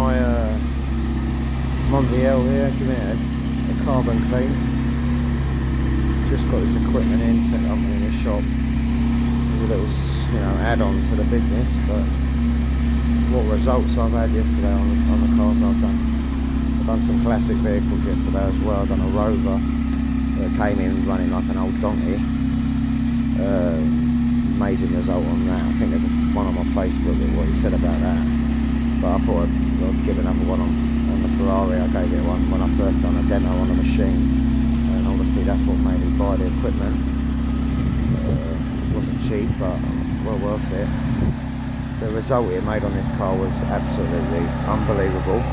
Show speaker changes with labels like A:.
A: my Mondial here, giving it a carbon clean. Just got this equipment in, set up in the shop. There's a little, add-on to the business, but what results I've had yesterday on the cars I've done. I've done some classic vehicles yesterday as well. I've done a Rover that came in running like an old donkey. Amazing result on that. I think there's one on my Facebook with what he said about that. But I thought I'd give another one on the Ferrari. I gave it one when I first done a demo on the machine, and obviously that's what made me buy the equipment. It wasn't cheap, but well worth it. The result it made on this car was absolutely unbelievable.